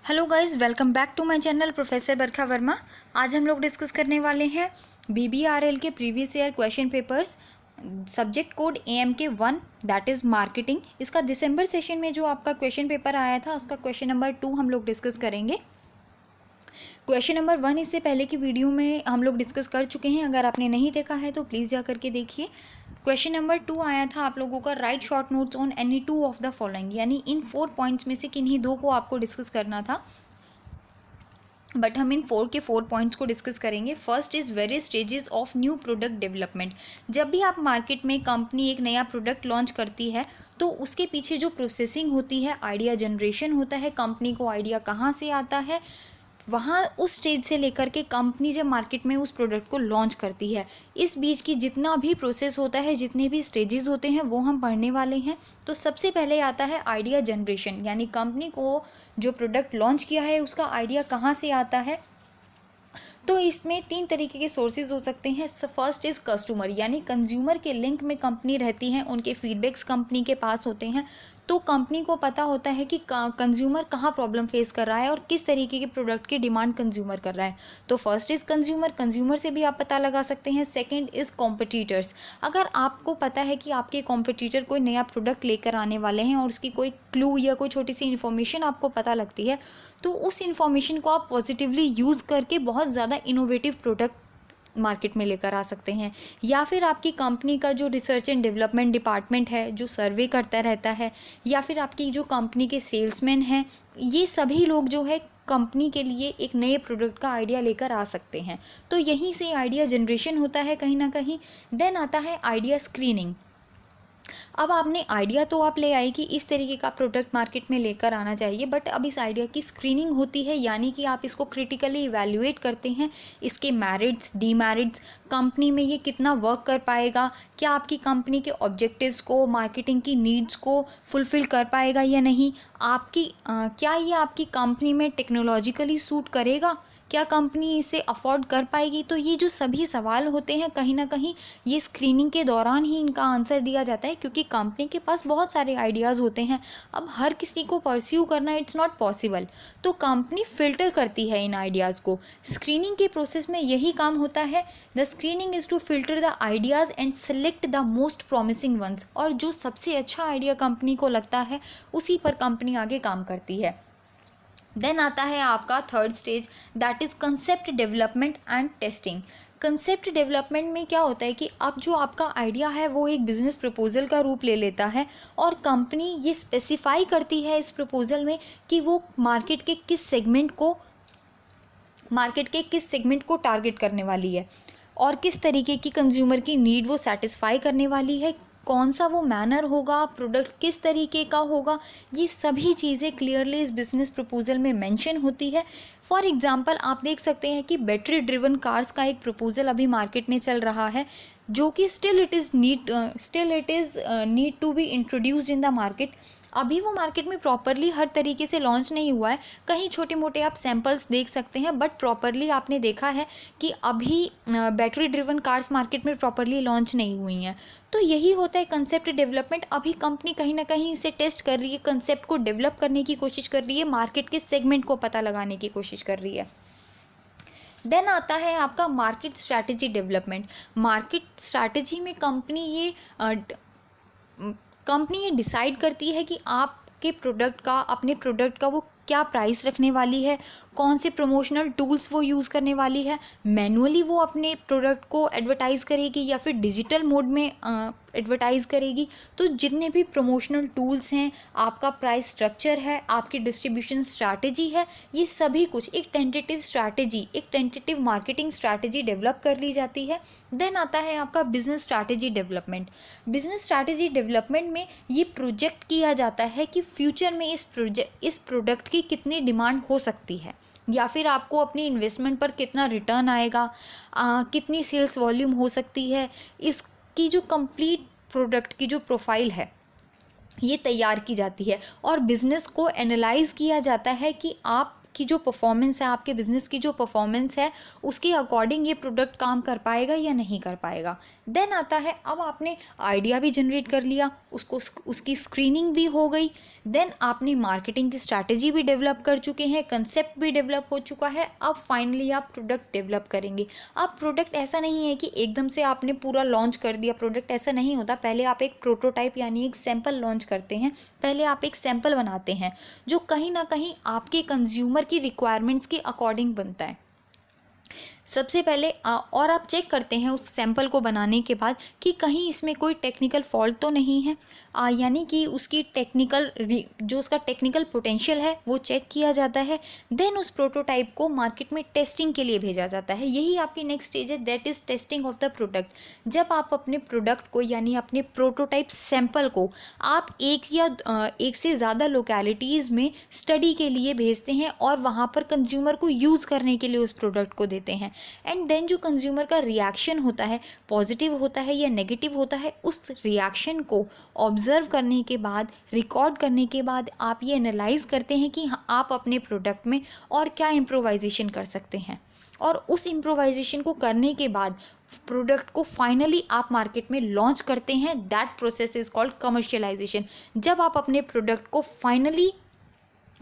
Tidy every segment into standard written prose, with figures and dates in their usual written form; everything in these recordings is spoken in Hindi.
Hello guys, welcome back to my channel professor Barkha Verma. आज हम लोग डिस्कस करने वाले हैं BBRL के previous year question papers, subject code AMK 1 that is marketing. इसका दिसंबर सेशन में जो आपका क्वेश्चन पेपर आया था उसका क्वेश्चन नंबर 2 हम लोग डिस्कस करेंगे। क्वेश्चन नंबर 1 इससे पहले की वीडियो में हम लोग डिस्कस कर चुके हैं। अगर आपने नहीं देखा है तो प्लीज़ जा करके देखिए। क्वेश्चन नंबर 2 आया था आप लोगों का, right short notes on any two of the following, यानी इन 4 पॉइंट्स में से किन्हीं दो को आपको डिस्कस करना था, बट हम इन 4 पॉइंट्स को डिस्कस करेंगे। First is various stages of new product development. जब भी आप मार्केट में कंपनी एक नया प्रोडक्ट लॉन्च करती है तो उसके पीछे जो प्रोसेसिंग होती है, आइडिया जनरेशन होता है, कंपनी को आइडिया कहाँ से आता है, वहाँ उस स्टेज से लेकर के कंपनी जब मार्केट में उस प्रोडक्ट को लॉन्च करती है, इस बीच की जितना भी प्रोसेस होता है, जितने भी स्टेजेस होते हैं वो हम पढ़ने वाले हैं। तो सबसे पहले आता है आइडिया जनरेशन, यानी कंपनी को जो प्रोडक्ट लॉन्च किया है उसका आइडिया कहाँ से आता है। तो इसमें 3 तरीके के सोर्सेज हो सकते हैं। फर्स्ट इज़ कस्टमर, यानी कंज्यूमर के लिंक में कंपनी रहती है, उनके फीडबैक्स कंपनी के पास होते हैं, तो कंपनी को पता होता है कि कंज्यूमर कहाँ प्रॉब्लम फेस कर रहा है और किस तरीके के प्रोडक्ट की डिमांड कंज्यूमर कर रहा है। तो फर्स्ट इज़ कंज्यूमर, कंज्यूमर से भी आप पता लगा सकते हैं। सेकंड इज़ कॉम्पिटिटर्स, अगर आपको पता है कि आपके कॉम्पिटिटर कोई नया प्रोडक्ट लेकर आने वाले हैं और उसकी कोई क्लू या कोई छोटी सी इन्फॉर्मेशन आपको पता लगती है, तो उस इन्फॉर्मेशन को आप पॉजिटिवली यूज़ करके बहुत ज़्यादा इनोवेटिव प्रोडक्ट मार्केट में लेकर आ सकते हैं। या फिर आपकी कंपनी का जो रिसर्च एंड डेवलपमेंट डिपार्टमेंट है जो सर्वे करता रहता है, या फिर आपकी जो कंपनी के सेल्समैन हैं, ये सभी लोग जो है कंपनी के लिए एक नए प्रोडक्ट का आइडिया लेकर आ सकते हैं। तो यहीं से आइडिया जनरेशन होता है कहीं ना कहीं। देन आता है आइडिया स्क्रीनिंग। अब आपने आइडिया तो आप ले आए कि इस तरीके का प्रोडक्ट मार्केट में लेकर आना चाहिए, बट अब इस आइडिया की स्क्रीनिंग होती है, यानी कि आप इसको क्रिटिकली इवैल्यूएट करते हैं, इसके मेरिट्स डीमेरिट्स, कंपनी में ये कितना वर्क कर पाएगा, क्या आपकी कंपनी के ऑब्जेक्टिव्स को, मार्केटिंग की नीड्स को फुलफ़िल कर पाएगा या नहीं, क्या ये आपकी कंपनी में टेक्नोलॉजिकली सूट करेगा, क्या कंपनी इसे अफोर्ड कर पाएगी। तो ये जो सभी सवाल होते हैं कहीं ना कहीं ये स्क्रीनिंग के दौरान ही इनका आंसर दिया जाता है, क्योंकि कंपनी के पास बहुत सारे आइडियाज़ होते हैं। अब हर किसी को परस्यू करना इट्स नॉट पॉसिबल, तो कंपनी फ़िल्टर करती है इन आइडियाज़ को। स्क्रीनिंग के प्रोसेस में यही काम होता है। The screening is to filter the ideas and select the most promising ones, और जो सबसे अच्छा आइडिया कंपनी को लगता है उसी पर कंपनी आगे काम करती है। देन आता है आपका third stage, that is concept development and testing. Concept development में क्या होता है कि अब जो आपका आइडिया है वो एक बिज़नेस प्रपोजल का रूप ले लेता है, और कंपनी ये स्पेसिफाई करती है इस प्रपोजल में कि वो मार्केट के किस सेगमेंट को टारगेट करने वाली है, और किस तरीके की कंज्यूमर की नीड वो सेटिस्फाई करने वाली है, कौन सा वो मैनर होगा, प्रोडक्ट किस तरीके का होगा। ये सभी चीज़ें क्लियरली इस बिज़नेस प्रपोजल में मेंशन होती है। फॉर एग्जांपल आप देख सकते हैं कि बैटरी ड्रिवन कार्स का एक प्रपोजल अभी मार्केट में चल रहा है, जो कि still it is need to be introduced in the market. अभी वो मार्केट में प्रॉपरली हर तरीके से लॉन्च नहीं हुआ है, कहीं छोटे मोटे आप सैम्पल्स देख सकते हैं, बट प्रॉपरली आपने देखा है कि अभी बैटरी ड्रिवन कार्स मार्केट में प्रॉपरली लॉन्च नहीं हुई हैं। तो यही होता है कंसेप्ट डेवलपमेंट। अभी कंपनी कहीं ना कहीं इसे टेस्ट कर रही है, कंसेप्ट को डेवलप करने की कोशिश कर रही है, मार्केट के सेगमेंट को पता लगाने की कोशिश कर रही है। देन आता है आपका market strategy development. Market strategy में कंपनी ये डिसाइड करती है कि आपके प्रोडक्ट का, अपने प्रोडक्ट का वो क्या प्राइस रखने वाली है, कौन से प्रमोशनल टूल्स वो यूज़ करने वाली है, मैनुअली वो अपने प्रोडक्ट को एडवर्टाइज़ करेगी या फिर डिजिटल मोड में एडवर्टाइज़ करेगी। तो जितने भी प्रमोशनल टूल्स हैं, आपका प्राइस स्ट्रक्चर है, आपकी डिस्ट्रीब्यूशन स्ट्रैटेजी है, ये सभी कुछ एक टेंटेटिव मार्केटिंग स्ट्रैटेजी डेवलप कर ली जाती है। देन आता है आपका business strategy development. Business strategy development में ये प्रोजेक्ट किया जाता है कि फ्यूचर में इस प्रोडक्ट की कितनी डिमांड हो सकती है, या फिर आपको अपनी इन्वेस्टमेंट पर कितना रिटर्न आएगा, कितनी सेल्स वॉल्यूम हो सकती है। इसकी जो कंप्लीट प्रोडक्ट की जो प्रोफाइल है ये तैयार की जाती है, और बिज़नेस को एनालाइज किया जाता है कि आप आपकी जो परफॉर्मेंस है, आपके बिजनेस की जो परफॉर्मेंस है, उसके अकॉर्डिंग ये प्रोडक्ट काम कर पाएगा या नहीं कर पाएगा। देन आता है, अब आपने आइडिया भी जनरेट कर लिया, उसकी स्क्रीनिंग भी हो गई, देन आपने मार्केटिंग की स्ट्रैटेजी भी डेवलप कर चुके हैं, कंसेप्ट भी डेवलप हो चुका है। अब फाइनली आप प्रोडक्ट डेवलप करेंगे। अब प्रोडक्ट ऐसा नहीं है कि एकदम से आपने पूरा लॉन्च कर दिया, प्रोडक्ट ऐसा नहीं होता। पहले आप एक प्रोटोटाइप यानी एक सैंपल लॉन्च करते हैं, पहले आप एक सैंपल बनाते हैं जो कहीं ना कहीं आपके कंज्यूमर की रिक्वायरमेंट्स के अकॉर्डिंग बनता है सबसे पहले। और आप चेक करते हैं उस सैंपल को बनाने के बाद कि कहीं इसमें कोई टेक्निकल फॉल्ट तो नहीं है, यानी कि उसकी जो उसका टेक्निकल पोटेंशियल है वो चेक किया जाता है। देन उस प्रोटोटाइप को मार्केट में टेस्टिंग के लिए भेजा जाता है। यही आपकी नेक्स्ट स्टेज है, that is testing of the product. जब आप अपने प्रोडक्ट को यानी अपने प्रोटोटाइप सैंपल को आप एक से ज़्यादा लोकेलिटीज़ में स्टडी के लिए भेजते हैं और वहाँ पर कंज्यूमर को यूज़ करने के लिए उस प्रोडक्ट को देते हैं, एंड देन जो कंज्यूमर का रिएक्शन होता है, पॉजिटिव होता है या नेगेटिव होता है, उस रिएक्शन को ऑब्जर्व करने के बाद, रिकॉर्ड करने के बाद आप ये एनालाइज करते हैं कि आप अपने प्रोडक्ट में और क्या इम्प्रोवाइजेशन कर सकते हैं। और उस इम्प्रोवाइजेशन को करने के बाद प्रोडक्ट को फाइनली आप मार्केट में लॉन्च करते हैं। That process is called commercialisation. जब आप अपने प्रोडक्ट को फाइनली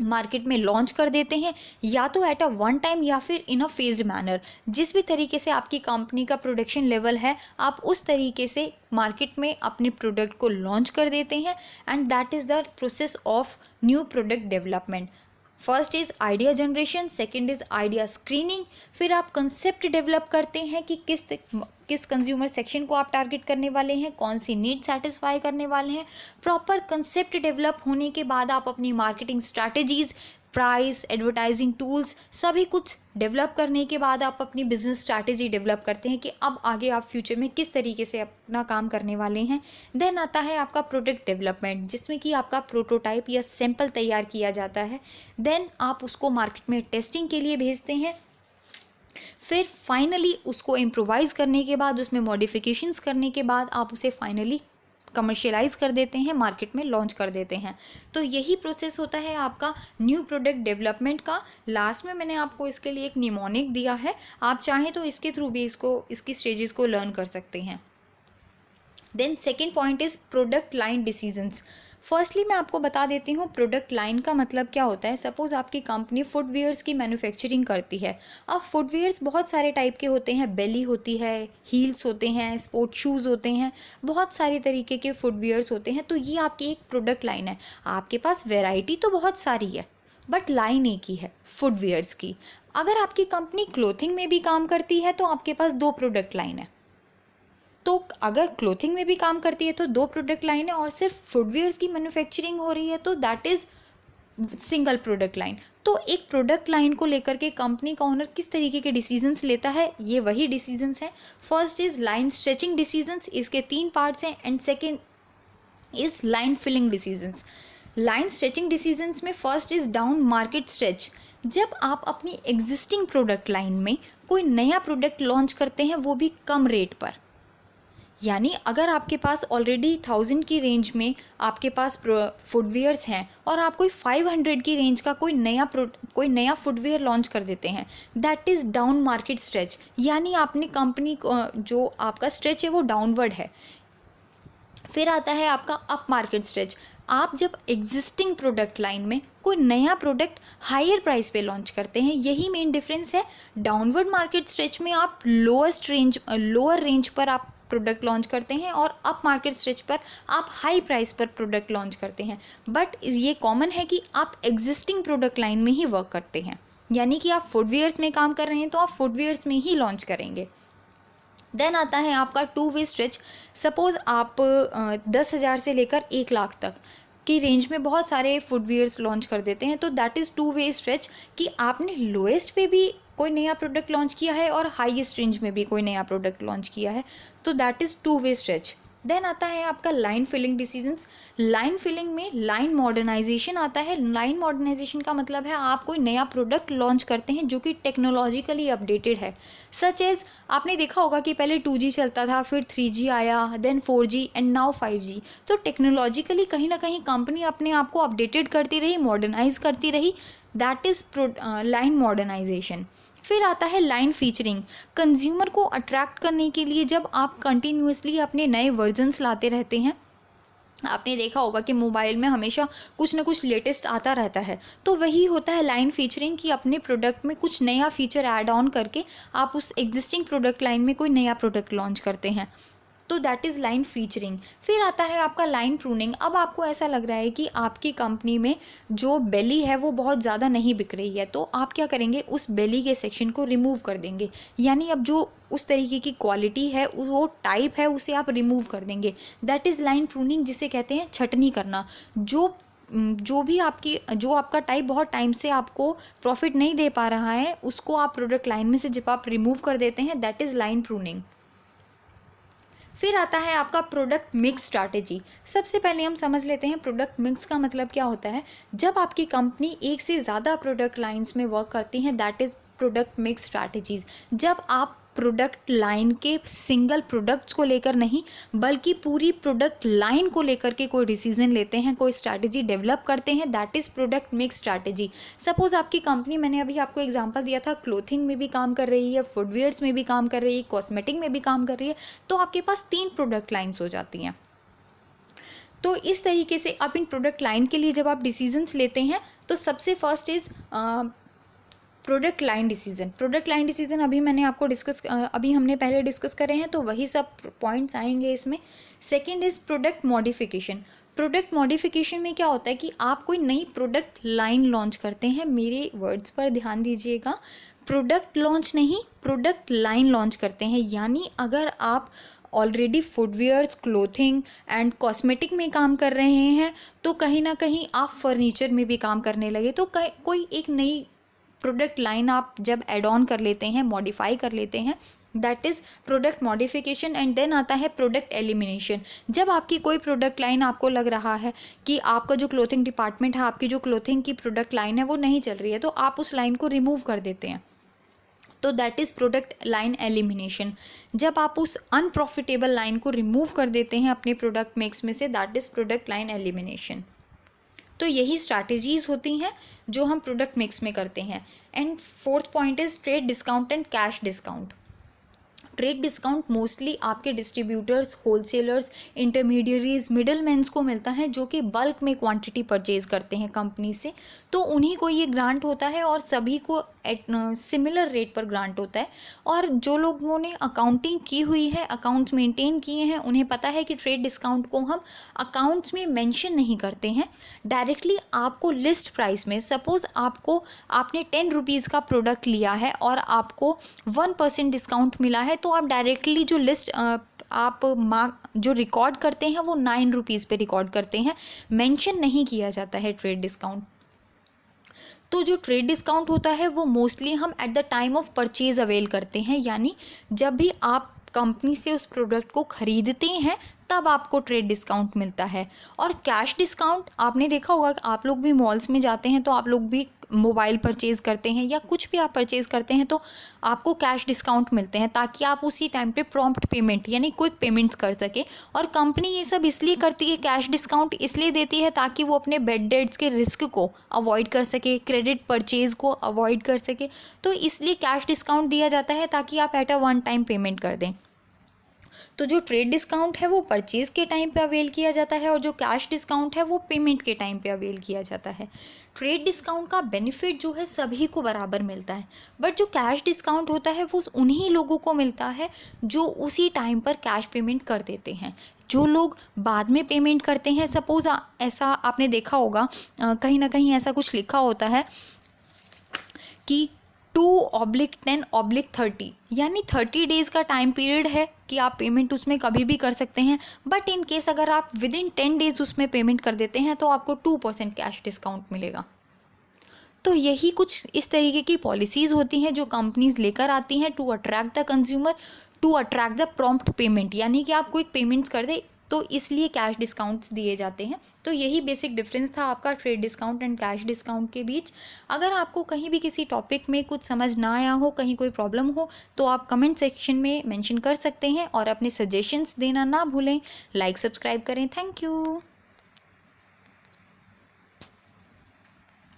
मार्केट में लॉन्च कर देते हैं, या तो एट अ वन टाइम या फिर इन अ फेज्ड मैनर, जिस भी तरीके से आपकी कंपनी का प्रोडक्शन लेवल है आप उस तरीके से मार्केट में अपने प्रोडक्ट को लॉन्च कर देते हैं। And that is the process of new product development. First is idea generation, second is idea screening, फिर आप कंसेप्ट डेवलप करते हैं कि किस कंज्यूमर सेक्शन को आप टारगेट करने वाले हैं, कौन सी नीड सेटिस्फाई करने वाले हैं। प्रॉपर कंसेप्ट डेवलप होने के बाद आप अपनी marketing strategies, price, advertising tools सभी कुछ डेवलप करने के बाद आप अपनी बिजनेस स्ट्रैटेजी डेवलप करते हैं कि अब आगे आप फ्यूचर में किस तरीके से अपना काम करने वाले हैं। देन आता है आपका प्रोडक्ट डेवलपमेंट, जिसमें कि आपका प्रोटोटाइप या सैंपल तैयार किया जाता है। देन आप उसको मार्केट में टेस्टिंग के लिए भेजते हैं। फिर फाइनली उसको इम्प्रोवाइज़ करने के बाद, उसमें मॉडिफिकेशंस करने के बाद आप उसे फाइनली कमर्शियलाइज़ कर देते हैं, मार्केट में लॉन्च कर देते हैं। तो यही प्रोसेस होता है आपका न्यू प्रोडक्ट डेवलपमेंट का। लास्ट में मैंने आपको इसके लिए एक निमोनिक दिया है, आप चाहें तो इसके थ्रू भी इसकी स्टेजेस को लर्न कर सकते हैं। Then second point is product line decisions. Firstly मैं आपको बता देती हूँ प्रोडक्ट लाइन का मतलब क्या होता है। सपोज़ आपकी कंपनी फुटवियर्स की मैन्युफैक्चरिंग करती है। अब फुटवियर्स बहुत सारे टाइप के होते हैं, बेली होती है, हील्स होते हैं, स्पोर्ट शूज़ होते हैं, बहुत सारे तरीके के फुटवियर्स होते हैं। तो ये आपकी एक प्रोडक्ट लाइन है। आपके पास वेराइटी तो बहुत सारी है बट लाइन एक ही है फुटवियर्स की। अगर आपकी कंपनी क्लोथिंग में भी काम करती है तो आपके पास 2 प्रोडक्ट लाइन है। तो अगर क्लोथिंग में भी काम करती है तो 2 प्रोडक्ट लाइन है, और सिर्फ फुटवियर्स की मैन्युफैक्चरिंग हो रही है तो that is single product line. तो एक प्रोडक्ट लाइन को लेकर के कंपनी का ओनर किस तरीके के डिसीजंस लेता है, ये वही डिसीजंस हैं। First is line stretching decisions, इसके 3 पार्ट्स हैं, and second is line filling decisions. Line stretching decisions में first is down market stretch. जब आप अपनी एग्जिस्टिंग प्रोडक्ट लाइन में कोई नया प्रोडक्ट लॉन्च करते हैं, वो भी कम रेट पर, यानी अगर आपके पास ऑलरेडी 1000 की रेंज में आपके पास फुटवियर्स हैं और आप कोई 500 की रेंज का कोई नया फुटवियर लॉन्च कर देते हैं, that is down market stretch. यानी आपने कंपनी जो आपका स्ट्रेच है वो डाउनवर्ड है। फिर आता है आपका अप मार्केट स्ट्रेच। आप जब एग्जिस्टिंग प्रोडक्ट लाइन में कोई नया प्रोडक्ट हायर प्राइस पे लॉन्च करते हैं, यही मेन डिफरेंस है। डाउनवर्ड मार्केट स्ट्रेच में आप लोअर रेंज पर आप प्रोडक्ट लॉन्च करते हैं, और अप मार्केट स्ट्रेच पर आप हाई प्राइस पर प्रोडक्ट लॉन्च करते हैं। बट ये कॉमन है कि आप एग्जिस्टिंग प्रोडक्ट लाइन में ही वर्क करते हैं, यानी कि आप फुटवियर्स में काम कर रहे हैं तो आप फुटवियर्स में ही लॉन्च करेंगे। देन आता है आपका 2 वे स्ट्रेच। सपोज़ आप 10,000 से लेकर 1 लाख तक की रेंज में बहुत सारे फुटवियर्स लॉन्च कर देते हैं, तो दैट इज़ 2 वे स्ट्रेच कि आपने लोएस्ट पे भी कोई नया प्रोडक्ट लॉन्च किया है और हाईएस्ट रेंज में भी कोई नया प्रोडक्ट लॉन्च किया है, तो that is 2 way stretch. Then आता है आपका line filling decisions. Line filling में लाइन मॉडर्नाइजेशन आता है। लाइन मॉडर्नाइजेशन का मतलब है आप कोई नया प्रोडक्ट लॉन्च करते हैं जो कि टेक्नोलॉजिकली अपडेटेड है। सच एज आपने देखा होगा कि पहले 2G चलता था, फिर 3G आया, then 4G and now 5G। तो टेक्नोलॉजिकली कहीं ना कहीं कंपनी अपने आप को अपडेटेड करती रही, मॉडर्नाइज करती रही, दैट इज़ लाइन मॉडर्नाइजेशन। फिर आता है लाइन फीचरिंग। कंज्यूमर को अट्रैक्ट करने के लिए जब आप कंटिन्यूसली अपने नए वर्जन्स लाते रहते हैं, आपने देखा होगा कि मोबाइल में हमेशा कुछ ना कुछ लेटेस्ट आता रहता है, तो वही होता है लाइन फीचरिंग कि अपने प्रोडक्ट में कुछ नया फीचर ऐड ऑन करके आप उस एग्जिस्टिंग प्रोडक्ट लाइन में कोई नया प्रोडक्ट लॉन्च करते हैं, तो दैट इज़ लाइन फीचरिंग। फिर आता है आपका लाइन प्रूनिंग। अब आपको ऐसा लग रहा है कि आपकी कंपनी में जो बेली है वो बहुत ज़्यादा नहीं बिक रही है, तो आप क्या करेंगे, उस बेली के सेक्शन को रिमूव कर देंगे, यानी अब जो उस तरीके की क्वालिटी है, वो टाइप है, उसे आप रिमूव कर देंगे। दैट इज़ लाइन प्रूनिंग, जिसे कहते हैं छटनी करना। जो आपका टाइप बहुत टाइम से आपको प्रॉफिट नहीं दे पा रहा है, उसको आप प्रोडक्ट लाइन में से जब आप रिमूव कर देते हैं, दैट इज़ लाइन प्रूनिंग। फिर आता है आपका प्रोडक्ट मिक्स स्ट्रैटेजी। सबसे पहले हम समझ लेते हैं प्रोडक्ट मिक्स का मतलब क्या होता है। जब आपकी कंपनी एक से ज़्यादा प्रोडक्ट लाइंस में वर्क करती हैं, that is product mix strategies. जब आप प्रोडक्ट लाइन के सिंगल प्रोडक्ट्स को लेकर नहीं, बल्कि पूरी प्रोडक्ट लाइन को लेकर के कोई डिसीजन लेते हैं, कोई स्ट्रैटेजी डेवलप करते हैं, that is product mix strategy. Suppose आपकी कंपनी, मैंने अभी आपको एग्जांपल दिया था, क्लोथिंग में भी काम कर रही है, फुटवेयर्स में भी काम कर रही है, कॉस्मेटिक में भी काम कर रही है, तो आपके पास 3 प्रोडक्ट लाइन्स हो जाती हैं। तो इस तरीके से आप इन प्रोडक्ट लाइन के लिए जब आप डिसीजंस लेते हैं, तो सबसे first is product line decision. Product line decision अभी हमने पहले डिस्कस करे हैं, तो वही सब पॉइंट्स आएंगे इसमें। Second is product modification. Product modification में क्या होता है कि आप कोई नई प्रोडक्ट लाइन लॉन्च करते हैं। मेरे वर्ड्स पर ध्यान दीजिएगा, प्रोडक्ट लॉन्च नहीं, प्रोडक्ट लाइन लॉन्च करते हैं। यानी अगर आप already footwears, clothing and cosmetic में काम कर रहे हैं, तो कहीं ना कहीं आप फर्नीचर में भी काम करने लगे, तो कोई एक नई प्रोडक्ट लाइन आप जब एड ऑन कर लेते हैं, मॉडिफाई कर लेते हैं, that is product modification. And then आता है प्रोडक्ट एलिमिनेशन। जब आपकी कोई प्रोडक्ट लाइन आपको लग रहा है कि आपका जो क्लोथिंग डिपार्टमेंट है, आपकी जो क्लोथिंग की प्रोडक्ट लाइन है वो नहीं चल रही है, तो आप उस लाइन को रिमूव कर देते हैं, तो that is product line elimination. जब आप उस अनप्रॉफिटेबल लाइन को रिमूव कर देते हैं अपने प्रोडक्ट मिक्स में से, that is product line elimination. तो यही स्ट्रैटेजीज़ होती हैं जो हम प्रोडक्ट मिक्स में करते हैं। And fourth point is trade discount and cash discount. Trade discount mostly आपके डिस्ट्रीब्यूटर्स, होलसेलर्स, इंटरमीडियरीज, मिडलमैन्स को मिलता है, जो कि बल्क में क्वांटिटी परचेज करते हैं कंपनी से, तो उन्हीं को ये ग्रांट होता है और सभी को सिमिलर रेट पर ग्रांट होता है। और जो लोगों ने अकाउंटिंग की हुई है, अकाउंट्स मेंटेन किए हैं, उन्हें पता है कि ट्रेड डिस्काउंट को हम अकाउंट्स में मेंशन नहीं करते हैं, डायरेक्टली आपको लिस्ट प्राइस में, सपोज़ आपने 10 रुपीज़ का प्रोडक्ट लिया है और आपको 1% डिस्काउंट मिला है, तो आप डायरेक्टली जो लिस्ट जो रिकॉर्ड करते हैं वो 9 रुपीज़ पे रिकॉर्ड करते हैं, मेंशन नहीं किया जाता है ट्रेड डिस्काउंट। तो जो ट्रेड डिस्काउंट होता है वो मोस्टली हम at the time of purchase avail करते हैं, यानी जब भी आप कंपनी से उस प्रोडक्ट को ख़रीदते हैं तब आपको ट्रेड डिस्काउंट मिलता है। और कैश डिस्काउंट आपने देखा होगा कि आप लोग भी मॉल्स में जाते हैं तो आप लोग भी मोबाइल परचेज़ करते हैं या कुछ भी आप परचेज़ करते हैं तो आपको कैश डिस्काउंट मिलते हैं, ताकि आप उसी टाइम पे प्रॉम्प्ट पेमेंट यानी क्विक पेमेंट्स कर सके। और कंपनी ये सब इसलिए करती है, कैश डिस्काउंट इसलिए देती है ताकि वो अपने बैड डेट्स के रिस्क को अवॉइड कर सके, क्रेडिट परचेज़ को अवॉइड कर सके, तो इसलिए कैश डिस्काउंट दिया जाता है ताकि आप at a one time payment कर दें। तो जो ट्रेड डिस्काउंट है वो परचेज़ के टाइम पे अवेल किया जाता है और जो कैश डिस्काउंट है वो पेमेंट के टाइम पे अवेल किया जाता है। ट्रेड डिस्काउंट का बेनिफिट जो है सभी को बराबर मिलता है, बट जो कैश डिस्काउंट होता है वो उन्हीं लोगों को मिलता है जो उसी टाइम पर कैश पेमेंट कर देते हैं। जो लोग बाद में पेमेंट करते हैं, सपोज़ ऐसा आपने देखा होगा कहीं ना कहीं ऐसा कुछ लिखा होता है कि 2/10/30 यानी 30 डेज़ का टाइम पीरियड है कि आप पेमेंट उसमें कभी भी कर सकते हैं, बट इन केस अगर आप विद इन 10 डेज़ उसमें पेमेंट कर देते हैं तो आपको 2% कैश डिस्काउंट मिलेगा। तो यही कुछ इस तरीके की पॉलिसीज़ होती हैं जो कंपनीज लेकर आती हैं to attract the consumer, to attract the prompt payment, यानी कि आप क्विक पेमेंट्स कर दें तो इसलिए कैश डिस्काउंट्स दिए जाते हैं। तो यही बेसिक डिफरेंस था आपका trade discount and cash discount के बीच। अगर आपको कहीं भी किसी टॉपिक में कुछ समझ ना आया हो, कहीं कोई प्रॉब्लम हो, तो आप कमेंट सेक्शन में मेंशन कर सकते हैं और अपने सजेशंस देना ना भूलें। लाइक सब्सक्राइब करें। Thank you.